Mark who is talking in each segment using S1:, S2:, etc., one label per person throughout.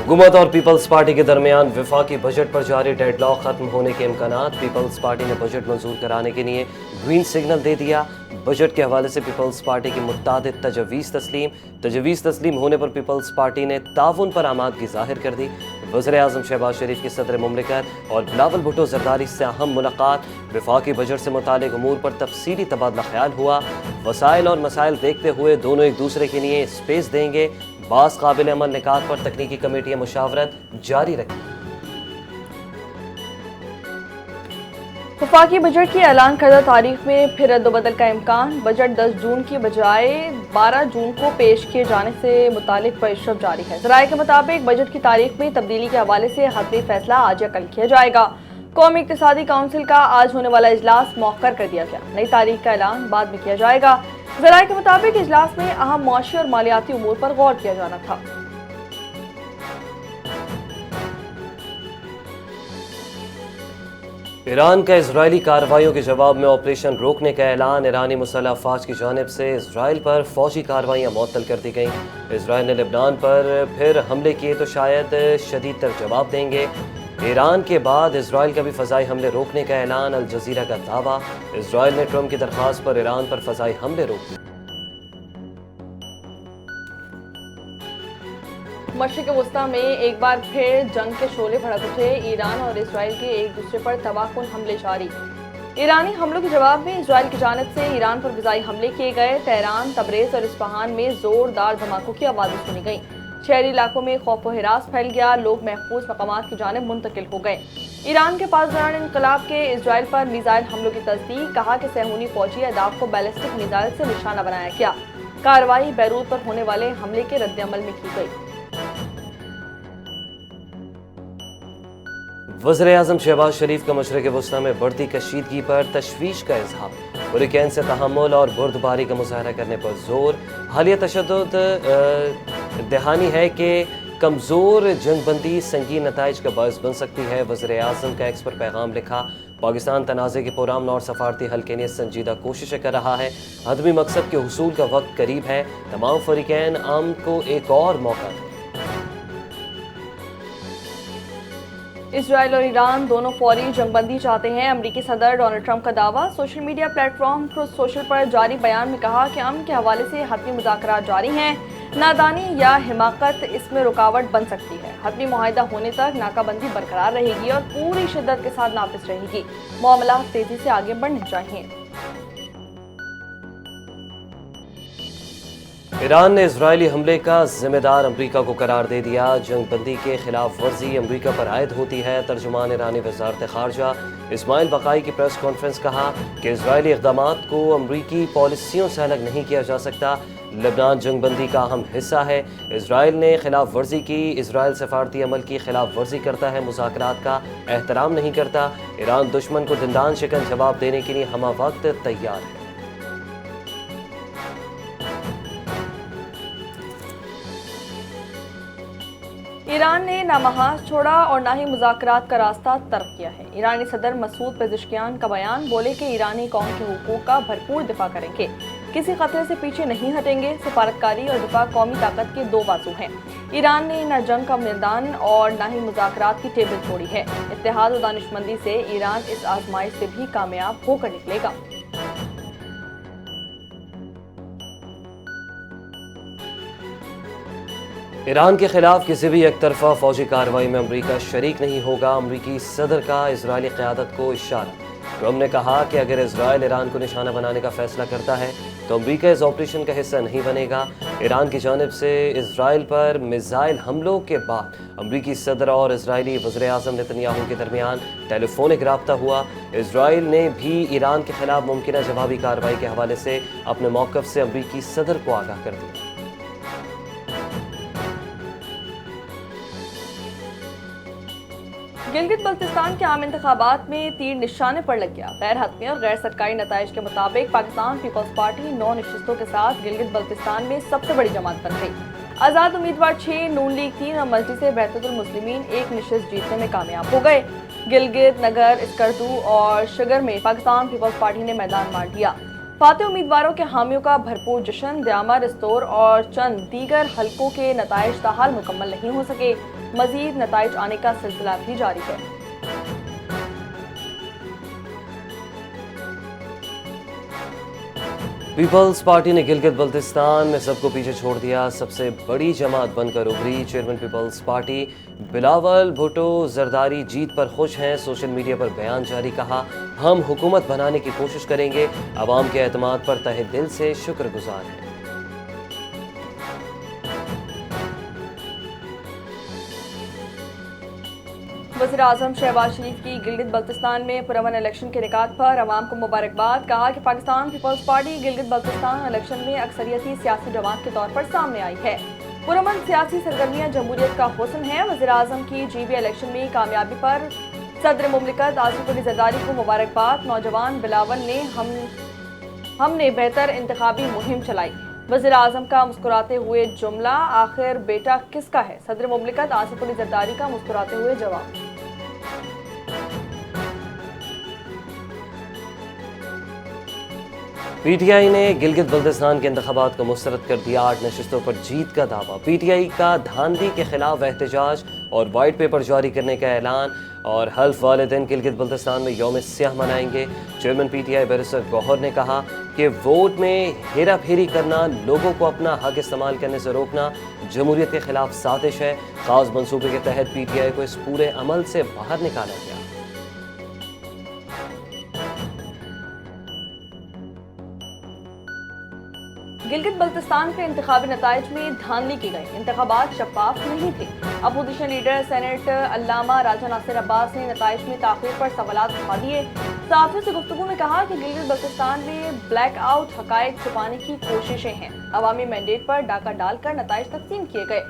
S1: हुकूमत और peoples party के दरमियान वफाकी बजट पर जारी डेडलॉक खत्म होने के इम्कानात। पीपल्स पार्टी ने बजट मंजूर कराने के लिए ग्रीन सिग्नल दे दिया। बजट के हवाले से पीपल्स पार्टी की मुत्तादिद तजवीज़ तस्लीम होने पर पीपल्स पार्टी ने ताउन पर आमादगी जाहिर कर दी। वज़ीर आज़म शहबाज शरीफ की सदर मुमलिकत और बिलावल भुट्टो ज़रदारी से अहम मुलाकात। वफाकी बजट से मुतालिक उमूर पर तफसीली तबादला ख्याल हुआ। वसाइल और मसाइल देखते हुए दोनों एक दूसरे के लिए स्पेस देंगे। बास काबिल अमल निकात पर तकनीकी कमेटियां मुशावरत जारी रखें।
S2: वफाकी बजट की ऐलान करदा तारीख में फिर रद्दोबदल का इम्कान। बजट 10 जून की बजाय 12 जून को पेश किए जाने से मुतालिक पेशरफ जारी है। ज़राए के मुताबिक बजट की तारीख में तब्दीली के हवाले से हतमी फैसला आज या कल किया जाएगा। कौमी इक्तिसादी काउंसिल का आज होने वाला इजलास मौखर कर दिया गया। नई तारीख का ऐलान बाद में किया जाएगा। ज़राए के मुताबिक इजलास में अहम मुआशी और मालियाती उमूर पर गौर किया जाना था।
S1: ईरान का इजरायली कार्रवाइयों के जवाब में ऑपरेशन रोकने का ऐलान। ईरानी मुसल्लह अफवाज की जानिब से इजराइल पर फौजी कार्रवाइयाँ मुअत्तल कर दी गईं। इजराइल ने लेबनान पर फिर हमले किए तो शायद शदीद तर जवाब देंगे। ईरान के बाद इजराइल का भी फ़ज़ाई हमले रोकने का ऐलान। अल जज़ीरा का दावा, इजराइल ने ट्रंप की दरख्वास्त पर ईरान पर फ़ज़ाई हमले रोक दिए।
S2: मशरिक़ वस्ता में एक बार फिर जंग के शोले भड़क उठे। ईरान और इजराइल के एक दूसरे पर तबाहकुन हमले जारी। ईरानी हमलों के जवाब में इजराइल की जानिब से ईरान पर फ़िज़ाई हमले किए गए। तेहरान, तबरेज़ और इस्फहान में ज़ोरदार धमाकों की आवाज़ें सुनी गईं। शहरी इलाकों में खौफ व हिरास फैल गया। लोग महफूज मकामात की जानिब मुंतकिल हो गए। ईरान के पास दौरान इनकलाब के इजराइल पर मिसाइल हमलों की तस्दीक। कहा कि सहूनी फौजी अहदाफ को बैलिस्टिक मिसाइल से निशाना बनाया गया। कार्रवाई बैरूत पर होने वाले हमले के रद्द-ए-अमल में की गई।
S1: वज़ीर आज़म शहबाज शरीफ का मशरिक़ वस्ता में बढ़ती कशीदगी पर तशवीश का इज़हार। हुरिकेन से तहम्मुल और बर्दबारी का मुज़ाहरा करने पर जोर। हालिया तशद्दुद दहानी है कि कमज़ोर जंगबंदी संगीन नताइज का बायस बन सकती है। वज़ीर आज़म का एक्स पर पैगाम लिखा। पाकिस्तान तनाज़े के पुरअमन और सफारती हल के लिए संजीदा कोशिशें कर रहा है। हदमी मकसद के हुसूल का वक्त करीब है। तमाम फ़रीक़ैन अमन को एक और मौका दें।
S2: इजराइल और ईरान दोनों फौरी जंगबंदी चाहते हैं। अमरीकी सदर डोनाल्ड ट्रंप का दावा। Social media platform truth social पर जारी बयान में कहा कि अमन के हवाले से हतमी मुज़ाकरात जारी हैं। नादानी या हिमाकत इसमें रुकावट बन सकती है। हतमी मुआहिदा होने तक नाकाबंदी बरकरार रहेगी और पूरी शिद्दत के साथ नाफिज रहेगी। मामला तेजी से आगे बढ़ने चाहिए।
S1: ईरान ने इजरायली हमले का जिम्मेदार अमरीका को करार दे दिया। जंगबंदी के खिलाफ वर्जी अमरीका पर आयद होती है। तर्जुमान ईरानी वज़ारत ख़ारजा इस्माइल बक़ाई की प्रेस कॉन्फ्रेंस कहा कि इजरायली इक़दामात को अमरीकी पॉलिसियों से अलग नहीं किया जा सकता। लेबनान जंगबंदी का अहम हिस्सा है। इजराइल ने खिलाफ वर्जी की। इजराइल सफारती अमल की खिलाफ वर्जी करता है, मुज़ाकरात का एहतराम नहीं करता। ईरान दुश्मन को दिंदान शिकन जवाब देने के लिए हमा वक्त तैयार है।
S2: ईरान ने ना महाज छोड़ा और ना ही मुज़ाकरात का रास्ता तर्क किया है। ईरानी सदर मसूद पेज़ेश्कियान का बयान। बोले कि ईरानी कौम के हुकूक का भरपूर दिफा करेंगे, किसी खतरे से पीछे नहीं हटेंगे। सिफारतकारी और दिफा कौमी ताकत के दो बाजू हैं। ईरान ने न जंग का मैदान और न ही मुज़ाकरात की टेबल छोड़ी है। इत्तेहाद और दानिशमंदी से ईरान इस आजमाइश से भी कामयाब होकर निकलेगा।
S1: ईरान के खिलाफ किसी भी एक तरफा फौजी कार्रवाई में अमरीका शरीक नहीं होगा। अमरीकी सदर का इजरायली क़यादत को इशारा। ट्रंप ने कहा कि अगर इजराइल ईरान को निशाना बनाने का फैसला करता है तो अमरीका इस ऑपरेशन का हिस्सा नहीं बनेगा। ईरान की जानिब से इजराइल पर मिसाइल हमलों के बाद अमरीकी सदर और इजरायली वज़ीर आज़म नेतन्याहू के दरमियान टेलीफोनिक राब्ता हुआ। इजराइल ने भी ईरान के खिलाफ मुमकिन जवाबी कार्रवाई के हवाले से अपने मौक़िफ़ से अमरीकी सदर को आगाह कर दिया।
S2: गिलगित बल्तिस्तान के आम इंतखाबात में तीर निशाने पर लग गया। गैर हतमी और गैर सरकारी नताइज के मुताबिक पाकिस्तान पीपल्स पार्टी 9 नशिस्तों के साथ गिलगित बल्तिस्तान में सबसे बड़ी जमात बन गई। आज़ाद उम्मीदवार 6, नून लीग 3 और मजलिस बहतुल मुस्लिमीन 1 नशिस्त जीतने में कामयाब हो गए। गिलगित, नगर, स्कर्दू और शिगर में पाकिस्तान पीपल्स पार्टी ने मैदान मार दिया। फातेह उम्मीदवारों के हामियों का भरपूर जश्न। द्यामा, रिस्तोर और चंद दीगर हलकों के नताइज ताहाल मुकम्मल नहीं हो सके। मजीद नताइज आने का सिलसिला भी जारी है।
S1: पीपल्स पार्टी ने गिलगित बल्तिस्तान में सबको पीछे छोड़ दिया, सबसे बड़ी जमात बनकर उभरी। Chairman Peoples Party Bilawal Bhutto Zardari जीत पर खुश हैं, सोशल मीडिया पर बयान जारी, कहा हम हुकूमत बनाने की कोशिश करेंगे, अवाम के एतमाद पर तहे दिल से शुक्रगुजार हैं।
S2: वज़ीर आज़म शहबाज शरीफ की गिलगित बल्तिस्तान में पुरअमन इलेक्शन के इनेकाद पर अवाम को मुबारकबाद, कहा कि पाकिस्तान पीपल्स पार्टी गिलगित बल्तिस्तान इलेक्शन में अक्सरियती सियासी जमात के तौर पर सामने आई है। पुरअमन सियासी सरगर्मियां जमहूरियत का हुस्न है। वज़ीर आज़म की जीबी इलेक्शन में कामयाबी पर सदर मुमलिकत आसिफ अली जरदारी को मुबारकबाद। नौजवान बिलावल ने हमने बेहतर इंतखाबी मुहिम चलाई। वज़ीर आज़म का मुस्कुराते हुए जुमला, आखिर बेटा किसका है? सदर मुमलिकत आसिफ अली जरदारी का मुस्कुराते हुए जवाब।
S1: पीटीआई ने गिलगित बल्तिस्तान के इंतखाबात को मुस्तरद कर दिया, 8 नशिस्तों पर जीत का दावा। पीटीआई का धांधली के खिलाफ एहतजाज और वाइट पेपर जारी करने का ऐलान, और हल्फ वाले दिन गिलगित बल्तिस्तान में यौम स्याह मनाएंगे। चेयरमैन पीटीआई बैरिस्टर गौहर ने कहा कि वोट में हेरा फेरी करना, लोगों को अपना हक इस्तेमाल करने से रोकना जमहूरियत के खिलाफ साजिश है। खास मंसूबे के तहत पीटीआई को इस पूरे अमल से बाहर निकाला गया।
S2: गिलगित बल्तिस्तान के इंतखाबी नताइज में धांधली की गई, इंतखाबात शफाफ नहीं थे। अपोजिशन लीडर सेनेट अल्लामा राजा नासिर अब्बास ने नताइज में ताख़ीर पर सवालात उठा दिए। सहाफ़ियों से गुफ्तगू में कहा कि गिलगित बल्तिस्तान में ब्लैक आउट हक़ाइक़ छुपाने की कोशिशें हैं। अवामी मैंडेट पर डाका डालकर नताइज तकसीम किए गए।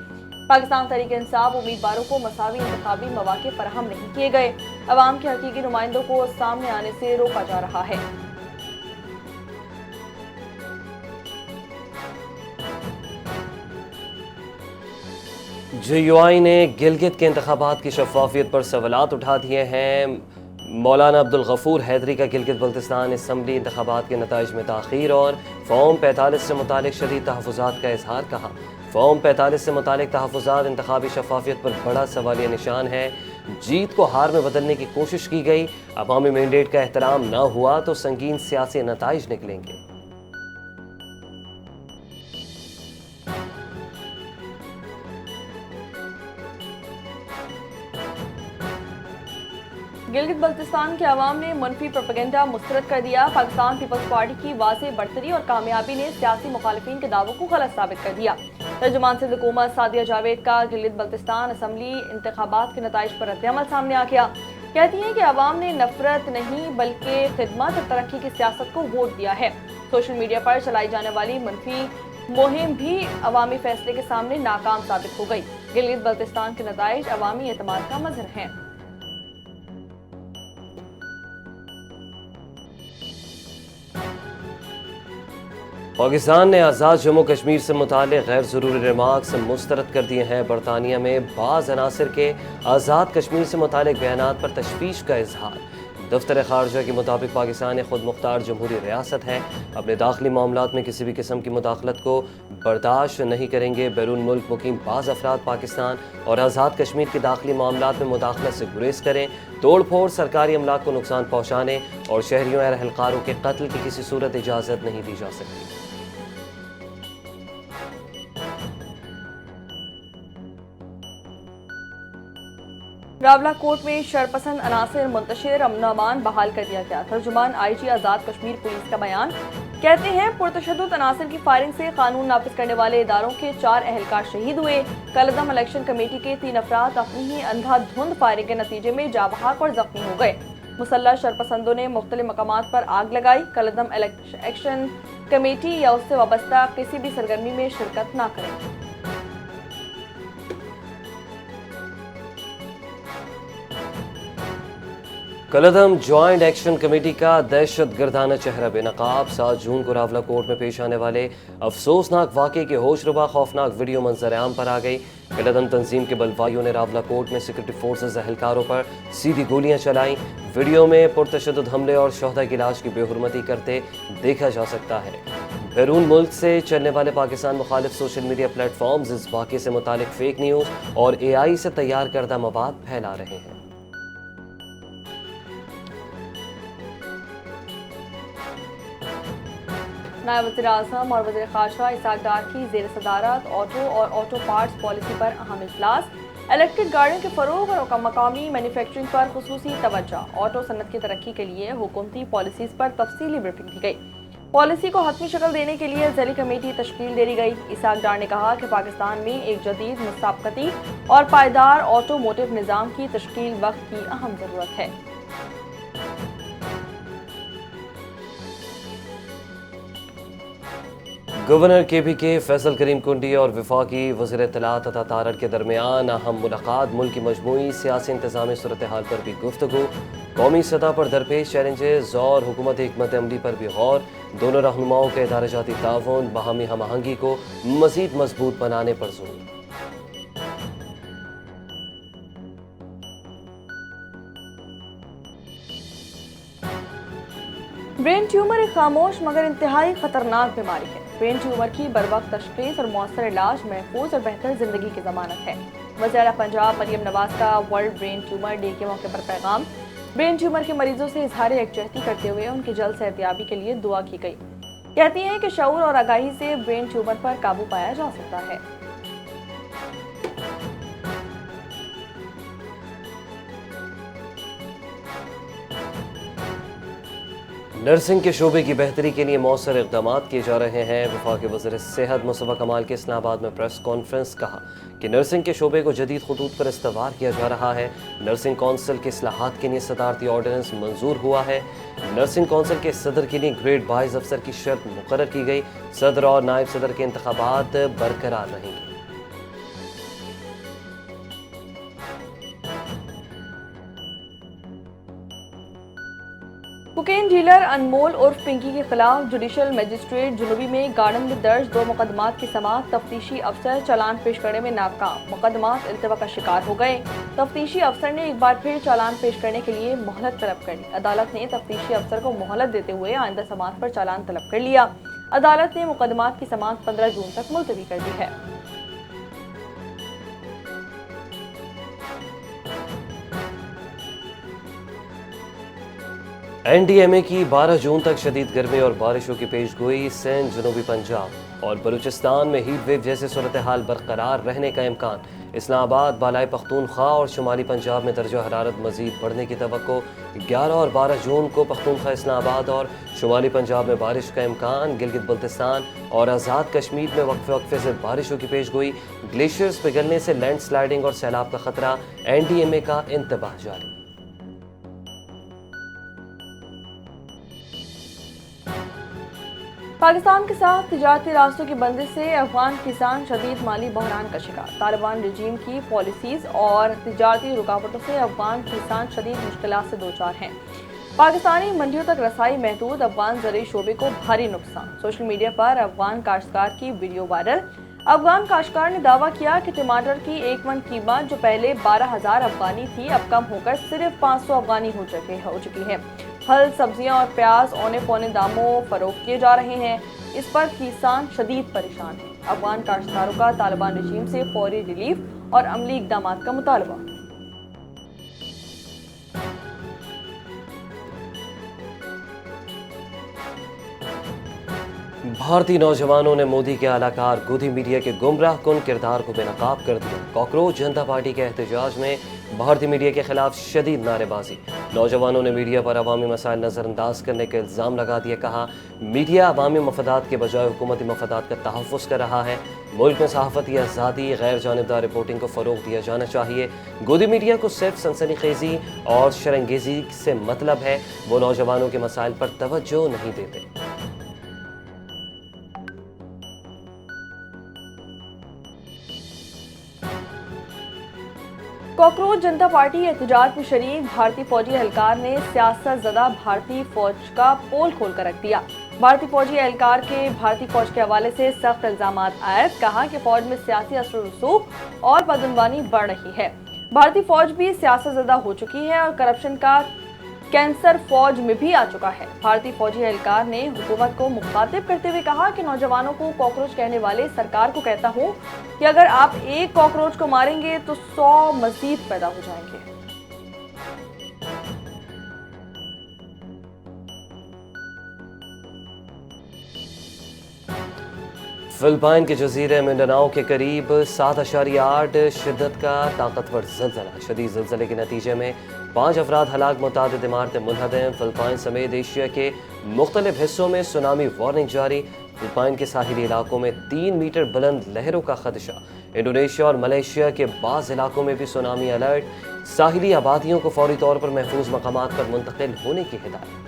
S2: पाकिस्तान तहरीक इंसाफ उम्मीदवारों को मसावी इंतखाबी मौक़े फराहम नहीं किए गए। अवाम के हकीकी नुमाइंदों को सामने आने से रोका जा रहा है।
S1: JUI ने गिलगित के इंतखाबात की शफाफियत पर सवालात उठा दिए हैं। मौलाना अब्दुल गफूर हैदरी का गिलगित बल्तिस्तान असम्बली इंतखाबात के नताइज में ताख़ीर और फॉर्म 45 से मुतालिक शदीद तहफ़्फ़ुज़ात का इजहार, कहा फॉर्म 45 से मुतालिक तहफ़्फ़ुज़ात इंतखाबी शफाफियत पर बड़ा सवालिया निशान है। जीत को हार में बदलने की कोशिश की गई, अवामी मैंडेट का एहतराम न हुआ तो संगीन सियासी नताइज निकलेंगे।
S2: गिलगित बल्तिस्तान के अवाम ने मनफी प्रोपेगेंडा मुस्तरद कर दिया। पाकिस्तान पीपल्स पार्टी की वाज़ेह बढ़तरी और कामयाबी ने सियासी मुखालिफिन के दावों को गलत साबित कर दिया। तर्जुमान सिंध हुकूमत सादिया जावेद का गिलगित बल्तिस्तान असम्बली इंतखाबात के नताइज पर रद्द-ए-अमल सामने आ गया। कहती हैं कि अवाम ने नफरत नहीं बल्कि खिदमत और तरक्की की सियासत को वोट दिया है। सोशल मीडिया पर चलाई जाने वाली मनफी मुहिम भी अवामी फैसले के सामने नाकाम साबित हो गई। गिलगित बल्तिस्तान के नताइज अवामी एतमाद का मज़हर हैं।
S1: पाकिस्तान ने आज़ाद जम्मू कश्मीर से मुताल्लिक़ गैर ज़रूरी रिमार्क्स मुस्तरद कर दिए हैं। बरतानिया में बाज़ अनासिर के आज़ाद कश्मीर से मुताल्लिक़ बयानात पर तशवीश का इजहार। दफ्तर ख़ारजा के मुताबिक पाकिस्तान एक खुद मुख्तार जमहूरी रियासत है, अपने दाखिली मामलात में किसी भी किस्म की मुदाखलत को बर्दाश्त नहीं करेंगे। बैरून मुल्क मुकीम बाज़ अफराद पाकिस्तान और आज़ाद कश्मीर के दाखिली मामलात में मुदाखलत से गुरेज करें, तोड़ फोड़, सरकारी अमलाक को नुकसान पहुँचाने और शहरियों या रहलकारों के कत्ल की किसी सूरत इजाज़त नहीं दी जा सकती।
S2: रावला कोर्ट में शरपसंद अनासिर मुंतशिर अमन बहाल कर दिया गया। तर्जुमान IG आज़ाद कश्मीर पुलिस का बयान, कहते हैं पुरतशद्दुद अनासिर की फायरिंग से कानून नाफिज करने वाले इदारों के 4 अहलकार शहीद हुए। कलदम इलेक्शन कमेटी के 3 अफराद अपनी ही अंधाधुंध फायरिंग के नतीजे में जाबहाक और जख्मी हो गए। मुसल्लह शरपसंदों ने मुख्तलिफ मकामात पर आग लगाई। कलदम इलेक्शन कमेटी या उससे वाबस्ता किसी भी सरगर्मी में शिरकत न करें।
S1: कलदम ज्वाइंट एक्शन कमेटी का दहशत गर्दाना चेहरा बेनकाब। 7 जून को रावला कोर्ट में पेश आने वाले अफसोसनाक वाक़े के होशरुबा खौफनाक वीडियो मंजर आम पर आ गई। कलदम तंजीम के बलवाइयों ने रावला कोर्ट में सिक्योरिटी फोर्सेज एहलकारों पर सीधी गोलियां चलाई। वीडियो में पुरतशद्दुद हमले और शोहदा की लाश की बेहुरमती करते देखा जा सकता है। بیرون ملک سے چلنے والے پاکستان مخالف سوشل میڈیا پلیٹ فارمز اس واقعے سے متعلق فیک نیوز اور AI سے تیار کردہ مواد پھیلا رہے ہیں۔
S2: نائب وزیر اعظم اور وزیر خارجہ اسحاق ڈار کی زیر صدارت آٹو اور آٹو پارٹس پالیسی پر اہم اجلاس۔ الیکٹرک گاڑیوں کے فروغ اور مقامی مینوفیکچرنگ پر خصوصی توجہ۔ آٹو صنعت کی ترقی کے لیے حکومتی پالیسیز پر تفصیلی بریفنگ دی گئی۔ پالیسی کو حتمی شکل دینے کے لیے ذیلی کمیٹی تشکیل دے دی گئی۔ اسحاق ڈار نے کہا کہ پاکستان میں ایک جدید مسابقتی اور پائیدار آٹو موٹو نظام کی تشکیل وقت کی اہم ضرورت ہے۔
S1: گورنر KPK فیصل کریم کنڈی اور وفاقی وزیر اطلاعات عطا تارڑ کے درمیان اہم ملاقات۔ ملک کی مجموعی سیاسی انتظامی صورتحال پر بھی گفتگو، قومی سطح پر درپیش چیلنجز اور حکومت حکمت عملی پر بھی غور۔ دونوں رہنماؤں کے ادارہ جاتی تعاون، باہمی ہم آہنگی کو مزید مضبوط بنانے پر زور۔
S2: برین ٹیومر ایک خاموش مگر انتہائی خطرناک بیماری ہے۔ برین ٹیومر کی بروقت تشخیص اور مؤثر علاج محفوظ اور بہتر زندگی کی ضمانت ہے۔ وزیر اعلیٰ پنجاب مریم نواز کا ورلڈ برین ٹیومر ڈے کے موقع پر پیغام۔ برین ٹیومر کے مریضوں سے اظہار یکجہتی کرتے ہوئے ان کی جلد صحتیابی کے لیے دعا کی گئی۔ کہتی ہیں کہ شعور اور آگاہی سے برین ٹیومر پر قابو پایا جا سکتا ہے۔
S1: نرسنگ کے شعبے کی بہتری کے لیے مؤثر اقدامات کیے جا رہے ہیں۔ وفاقی وزیر صحت مصطفیٰ کمال کے اسلام آباد میں پریس کانفرنس۔ کہا کہ نرسنگ کے شعبے کو جدید خطوط پر استوار کیا جا رہا ہے۔ نرسنگ کونسل کے اصلاحات کے لیے صدارتی آرڈیننس منظور ہوا ہے۔ نرسنگ کونسل کے صدر کے لیے گریڈ 22 افسر کی شرط مقرر کی گئی۔ صدر اور نائب صدر کے انتخابات برقرار رہیں گے۔
S2: کوکین ڈیلر انمول عرف پنکی کے خلاف جوڈیشل مجسٹریٹ جنوبی میں گارڈن میں درج 2 مقدمات کی سماعت۔ تفتیشی افسر چالان پیش کرنے میں ناکام، مقدمات التوا کا شکار ہو گئے۔ تفتیشی افسر نے ایک بار پھر چالان پیش کرنے کے لیے مہلت طلب کر لی۔ عدالت نے تفتیشی افسر کو مہلت دیتے ہوئے آئندہ سماعت پر چالان طلب کر لیا۔ عدالت نے مقدمات کی سماعت 15 جون تک ملتوی کر دی ہے۔
S1: NDMA کی 12 جون تک شدید گرمی اور بارشوں کی پیش گوئی۔ سندھ، جنوبی پنجاب اور بلوچستان میں ہیٹ ویو جیسے صورتحال برقرار رہنے کا امکان۔ اسلام آباد، بالائی پختونخوا اور شمالی پنجاب میں درجہ حرارت مزید بڑھنے کی توقع۔ 11 اور 12 جون کو پختونخوا، اسلام آباد اور شمالی پنجاب میں بارش کا امکان۔ گلگت بلتستان اور آزاد کشمیر میں وقفے وقفے سے بارشوں کی پیش گوئی۔ گلیشیئرز پگھلنے سے لینڈ سلائیڈنگ اور سیلاب کا خطرہ۔ NDMA کا انتباہ جاری۔
S2: پاکستان کے ساتھ تجارتی راستوں کی بندش سے افغان کسان شدید مالی بحران کا شکار۔ طالبان رجیم کی پالیسیز اور تجارتی رکاوٹوں سے افغان کسان شدید مشکلات سے دوچار ہیں۔ پاکستانی منڈیوں تک رسائی محدود، افغان زرعی شعبے کو بھاری نقصان۔ سوشل میڈیا پر افغان کاشتکار کی ویڈیو وائرل۔ افغان کاشتکار نے دعویٰ کیا کہ ٹماٹر کی 1 من قیمت جو پہلے 12,000 افغانی تھی اب کم ہو کر صرف 500 افغانی ہو چکی ہے۔ پھل، سبزیاں اور پیاز اونے پونے داموں فروخت کیے جا رہے ہیں۔ اس پر کسان شدید پریشان ہیں۔ افغان کاشتکاروں کا طالبان رجیم سے فوری ریلیف اور عملی اقدامات کا مطالبہ۔
S1: بھارتی نوجوانوں نے مودی کے اعلی کار گودی میڈیا کے گمراہ کن کردار کو بے نقاب کر دیا۔ کاکروچ جنتا پارٹی کے احتجاج میں بھارتی میڈیا کے خلاف شدید نعرے بازی۔ نوجوانوں نے میڈیا پر عوامی مسائل نظر انداز کرنے کا الزام لگا دیا۔ کہا میڈیا عوامی مفادات کے بجائے حکومتی مفادات کا تحفظ کر رہا ہے۔ ملک میں صحافتی آزادی، غیر جانبدار رپورٹنگ کو فروغ دیا جانا چاہیے۔ گودی میڈیا کو صرف سنسنی خیزی اور شرنگیزی سے مطلب ہے، وہ نوجوانوں کے مسائل پر توجہ نہیں دیتے۔
S2: کاکروچ جنتا پارٹی احتجاج میں شریک بھارتی فوجی اہلکار نے سیاست زدہ بھارتی فوج کا پول کھول کر رکھ دیا۔ بھارتی فوجی اہلکار کے بھارتی فوج کے حوالے سے سخت الزامات عائد۔ کہا کہ فوج میں سیاسی اثر و رسوخ اور بدعنوانی بڑھ رہی ہے۔ بھارتی فوج بھی سیاست زدہ ہو چکی ہے اور کرپشن کا कैंसर फौज में भी आ चुका है। भारतीय फौजी एहलकार ने हुकूमत को मुखातिब करते हुए कहा कि नौजवानों को कॉकरोच कहने वाले सरकार को कहता हूं कि अगर आप एक कॉकरोच को मारेंगे तो 100 मजीद पैदा हो जाएंगे।
S1: फिलिपाइन के जजीरे मिंडानाओ के करीब 7.8 शिद्दत का ताकतवर ज़लज़ला। शदीद ज़लज़ले के नतीजे में 5 अफराद हलाक, मुतादिद इमारतें मुनहदम। फिलिपाइन समेत एशिया के मुख्तलिफ हिस्सों में सुनामी वार्निंग जारी। फिलिपाइन के साहिली इलाकों में 3 मीटर बुलंद लहरों का खदशा। इंडोनेशिया और मलेशिया के बाज़ इलाकों में भी सुनामी अलर्ट। साहिली आबादियों को फौरी तौर पर महफूज मकामात पर मुंतकिल होने की हिदायत।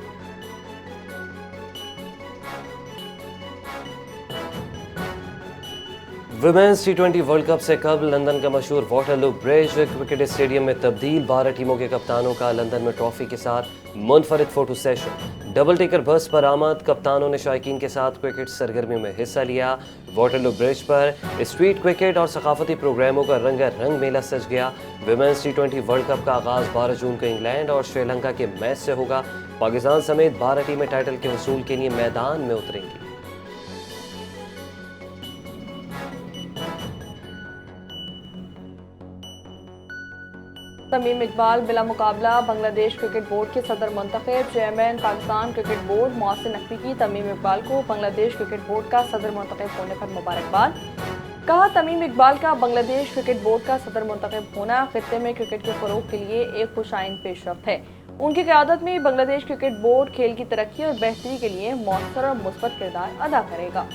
S1: विमेंस T20 वर्ल्ड कप से कबल लंदन का मशहूर वाटरलू ब्रिज क्रिकेट स्टेडियम में तब्दील। 12 टीमों के कप्तानों का लंदन में ट्रॉफी के साथ मुनफरिद फोटो सेशन। डबल टेकर बस पर आमद। कप्तानों ने शायकीन के साथ क्रिकेट सरगर्मियों में हिस्सा लिया। वाटरलू ब्रिज पर स्ट्रीट क्रिकेट और सकाफती प्रोग्रामों का रंग मेला सज गया। विमेंस T20 वर्ल्ड कप का आगाज 12 जून को इंग्लैंड और श्रीलंका के मैच से होगा। पाकिस्तान समेत 12 टीमें टाइटल के हुसूल के लिए मैदान में उतरेंगी।
S2: तमीम इकबाल बिला मुकाबला बांग्लादेश क्रिकेट बोर्ड के सदर मुंतखब। Chairman Pakistan cricket board Mohsin Naqvi की तमीम इकबाल को बांग्लादेश क्रिकेट बोर्ड का सदर मुंतखब होने पर मुबारकबाद। कहा, तमीम इकबाल का बांग्लादेश क्रिकेट बोर्ड का सदर मुंतखब होना खित्ते में क्रिकेट के फरोग के लिए एक खुशाइन पेशरफ्त है। उनकी क़यादत में बांग्लादेश क्रिकेट बोर्ड खेल की तरक्की और बेहतरी के लिए मौसर और मुस्बत किरदार अदा करेगा।